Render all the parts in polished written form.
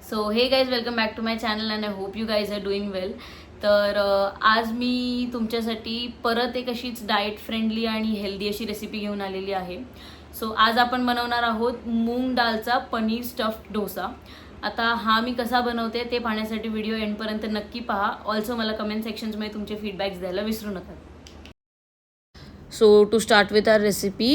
So hey guys welcome back to my channel and I hope you guys are doing well. तर आज मी तुमच्यासाठी परत एक अशीच डाएट फ्रेंडली आणि हेल्दी अशी रेसिपी घेऊन आलेली आहे. सो आज आपण बनवणार आहोत मूग डाळचा पनीर स्टफ्ड डोसा. आता हा मी कसा बनवते ते पाहण्यासाठी व्हिडिओ एंडपर्यंत नक्की पहा. ऑल्सो मला कमेंट सेक्शन्समध्ये तुमचे फीडबॅक्स द्यायला विसरू नका. So to start with our recipe,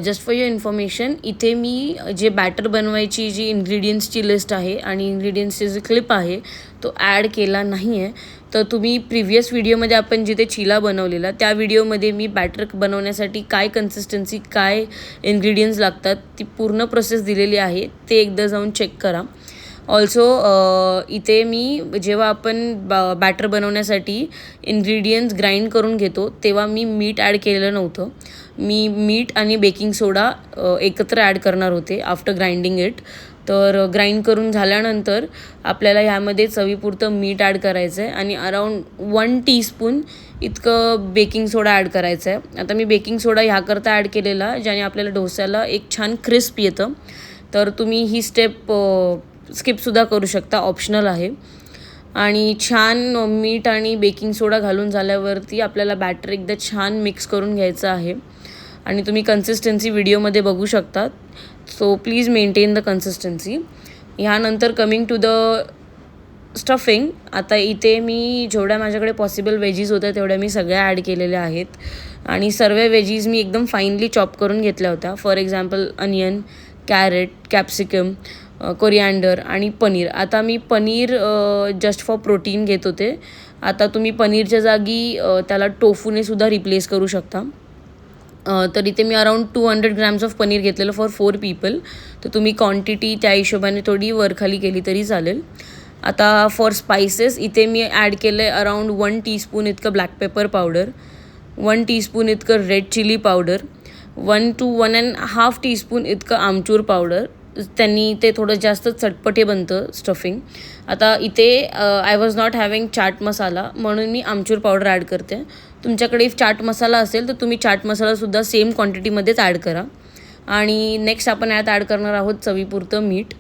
just for your information, इथे मी जे बॅटर बनवायची जी इन्ग्रेडियंट्सची लिस्ट आहे आणि इन्ग्रेडियंट्सची जी क्लिप आहे तो ॲड केला नाही आहे. तर तुम्ही प्रिव्हियस व्हिडिओमध्ये आपण जिथे चिला बनवलेला त्या व्हिडिओमध्ये मी बॅटर बनवण्यासाठी काय कन्सिस्टन्सी, काय इन्ग्रेडियंट्स लागतात ती पूर्ण प्रोसेस दिलेली आहे, ते एकदा जाऊन चेक करा. ऑल्सो इथे मी जेव्हा आपण बॅटर बनवण्यासाठी इन्ग्रेडियंट्स ग्राइंड करून घेतो तेव्हा मी मीठ ॲड केलेलं नव्हतं. मी मीठ आणि बेकिंग सोडा एकत्र ॲड करणार होते आफ्टर ग्राइंडिंग इट. तर ग्राइंड करून झाल्यानंतर आपल्याला ह्यामध्ये चवीपुरतं मीठ ॲड करायचं आहे आणि अराऊंड 1 टीस्पून इतकं बेकिंग सोडा ॲड करायचं आहे. आता मी बेकिंग सोडा ह्याकरता ॲड केलेला ज्याने आपल्याला डोस्याला एक छान क्रिस्प येतं. तर तुम्ही ही स्टेप स्किपसुद्धा करू शकता, ऑप्शनल आहे. आणि छान मीठ आणि बेकिंग सोडा घालून झाल्यावरती आपल्याला बॅटर एकदा छान मिक्स करून घ्यायचं आहे आणि तुम्ही कन्सिस्टन्सी व्हिडिओमध्ये बघू शकता. So please maintain the consistency. ह्यानंतर कमिंग टू द स्टफिंग, आता इथे मी जेवढ्या माझ्याकडे पॉसिबल वेजीज होत्या तेवढ्या मी सगळ्या ॲड केलेल्या आहेत आणि सर्व वेजीज मी एकदम फाईनली चॉप करून घेतल्या होत्या. For example onion, carrot, capsicum, coriander आणि पनीर. आता मी पनीर जस्ट फॉर प्रोटीन घेत होते. आता तुम्ही पनीरच्या जागी त्याला टोफूने सुद्धा रिप्लेस करू शकता. तर इथे मी अराऊंड 200 ग्रॅम्स ऑफ पनीर घेतलेलं फॉर 4 पीपल. तर तुम्ही क्वांटिटी त्या हिशोबाने थोडी वरखाली केली तरी चालेल. आता फॉर स्पायसेस इथे मी ॲड केलं आहे अराऊंड 1 टीस्पून इतकं ब्लॅक पेपर पावडर, 1 टीस्पून इतकं red chilli powder, 1 to 1.5 teaspoon इतकं आमचूर पावडर. त्यांनी ते थोडं जास्त चटपटे बनतं स्टफिंग. आता इथे I was not having chaat masala म्हणून मी आमचूर पावडर ॲड करते. तुमच्याकडे इफ चाट मसाला असेल तर तुम्ही चाट मसालासुद्धा सेम क्वांटिटीमध्येच ॲड करा. आणि नेक्स्ट आपण यात ॲड करणार आहोत चवीपुरतं मीठ.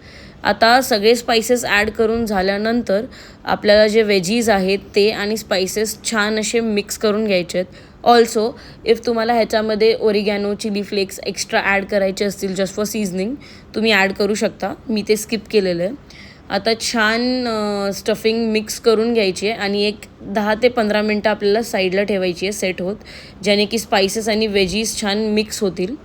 आता सगळे स्पायसेस ॲड करून झाल्यानंतर आपल्याला जे वेजीज आहेत ते आणि स्पायसेस छान असे मिक्स करून घ्यायचे आहेत. ऑल्सो इफ तुम्हाला ह्याच्यामध्ये oregano, chilli flakes extra add करायचे असतील जस्ट फॉर सीझनिंग तुम्ही ॲड करू शकता. मी ते स्किप केलेलं आहे. आता छान स्टफिंग मिक्स करून घ्यायची आहे आणि एक 10 ते 15 मिनटं आपल्याला साईडला ठेवायची आहे सेट होत, ज्याने की स्पायसेस आणि वेजीज छान मिक्स होतील.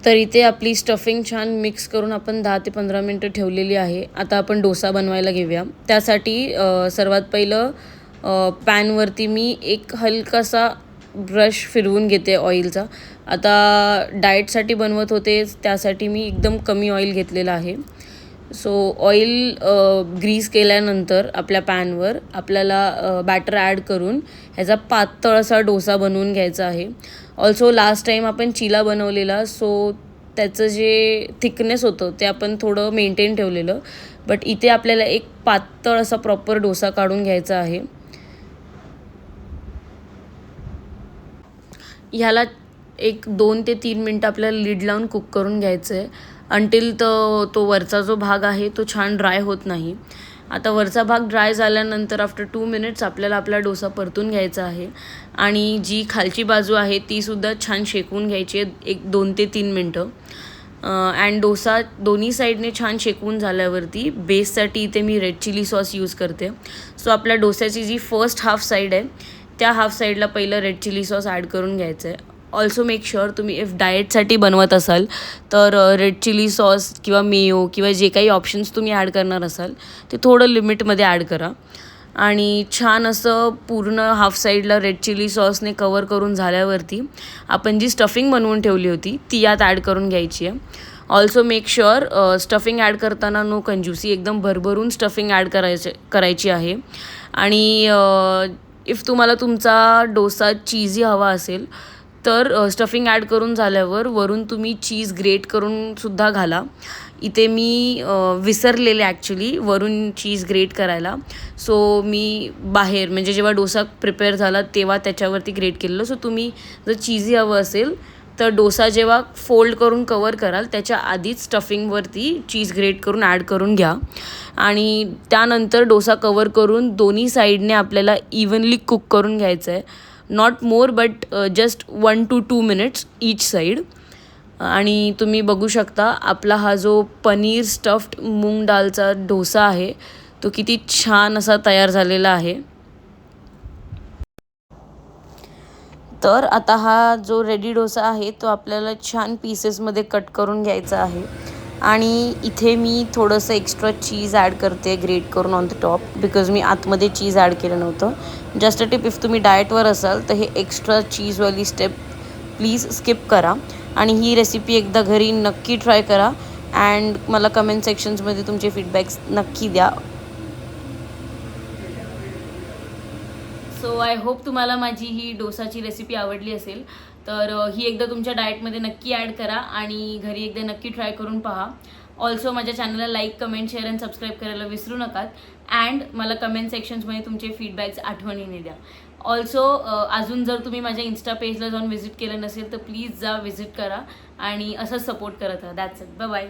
तर इथे आपली स्टफिंग छान मिक्स करून आपण 10 ते 15 मिनटं ठेवलेली आहे. आता आपण डोसा बनवायला घेऊया. त्यासाठी सर्वात पहिलं पॅनवरती मी एक हलकासा ब्रश फिरवून घेते ऑइलचा. आता डाएटसाठी बनवत होते त्यासाठी मी एकदम कमी ऑइल घेतलेलं आहे. सो ऑइल ग्रीस केल्यानंतर आपल्या पॅनवर आपल्याला बॅटर ॲड करून ह्याचा पातळ असा डोसा बनवून घ्यायचा आहे. ऑल्सो लास्ट टाईम आपण चिला बनवलेला सो त्याचं जे थिकनेस होतं ते आपण थोडं मेंटेन ठेवलेलं. बट इथे आपल्याला एक पातळ असा प्रॉपर डोसा काढून घ्यायचा आहे. ह्याला एक 2 ते 3 मिनटं आपल्याला लीड लावून कुक करून घ्यायचं आहे अंटील तो वरचा जो भाग आहे तो छान ड्राय होत नाही. आता वरचा भाग ड्राय झाल्यानंतर आफ्टर 2 मिनिट्स आपल्याला आपला डोसा परतून घ्यायचा आहे आणि जी खालची बाजू आहे तीसुद्धा छान शेकवून घ्यायची आहे एक 2 ते 3 मिनटं. अँड डोसा दोन्ही साईडने छान शेकवून झाल्यावरती बेससाठी इथे मी रेड चिली सॉस यूज करते. सो आपल्या डोस्याची जी फर्स्ट हाफ साईड आहे त्या हाफ साईडला पहिलं रेड चिली सॉस ॲड करून घ्यायचं आहे. ऑल्सो मेक शुअर तुम्ही इफ डाएटसाठी बनवत असाल तर रेड चिली सॉस किंवा मेयो किंवा जे काही ऑप्शन्स तुम्ही ॲड करणार असाल ते थोडं लिमिटमध्ये ॲड करा. आणि छान असं पूर्ण हाफ साईडला रेड चिली सॉसने कवर करून झाल्यावरती आपण जी स्टफिंग बनवून ठेवली होती ती यात ॲड करून घ्यायची आहे. Also make sure stuffing add करताना नो कंजूसी, एकदम भरभरून स्टफिंग ॲड करायची आहे. आणि इफ तुम्हाला तुमचा डोसा चीजी हवा असेल तर स्टफिंग ॲड करून झाल्यावर वरून तुम्ही चीज ग्रेट करून सुद्धा घाला. इथे मी विसरलेले ॲक्च्युली वरून चीज ग्रेट करायला. सो मी बाहेर म्हणजे जेव्हा डोसा प्रिपेअर झाला तेव्हा त्याच्यावरती ग्रेट केलेलं. सो तुम्ही जर चीजी हवं असेल तर डोसा जेव्हा फोल्ड करून कवर कराल त्याच्या आधीच स्टफिंगवरती चीज ग्रेट करून ॲड करून घ्या आणि त्यानंतर डोसा कवर करून दोन्ही साईडने आपल्याला इव्हनली कुक करून घ्यायचं आहे. Not more but just 1 to 2 minutes each side. आणि तुम्ही बघू शकता आपला हा जो पनीर स्टफ्ड मूग डालचा डोसा आहे तो किती छान असा तयार झालेला आहे. तर आता हा जो रेडी डोसा आहे तो आपल्याला छान पीसेसमध्ये कट करून घ्यायचा आहे आणि इथे मी थोडंसं एक्स्ट्रा चीज ॲड करते ग्रेट करून ऑन द टॉप बिकॉज मी आतमध्ये चीज ॲड केलं नव्हतं. जस्ट अ टिप, इफ तुम्ही डाएटवर असाल तर हे एक्स्ट्रा चीजवाली स्टेप प्लीज स्किप करा आणि ही रेसिपी एकदा घरी नक्की ट्राय करा अँड मला कमेंट सेक्शन्समध्ये तुमचे फीडबॅक्स नक्की द्या. सो आय होप तुम्हाला माझी ही डोसाची रेसिपी आवडली असेल. तर ही एकदा तुमच्या डाएटमध्ये नक्की ॲड करा आणि घरी एकदा नक्की ट्राय करून पहा. ऑल्सो माझ्या चॅनलला like, comment, share and subscribe करायला विसरू नका अँड मला कमेंट सेक्शन्समध्ये तुमचे फीडबॅक्स आठवणीने द्या. ऑल्सो अजून जर तुम्ही माझ्या इन्स्टा पेजला जाऊन व्हिजिट केलं नसेल तर प्लीज जा, व्हिजिट करा आणि असंच सपोर्ट करत राहा. That's it. Bye bye.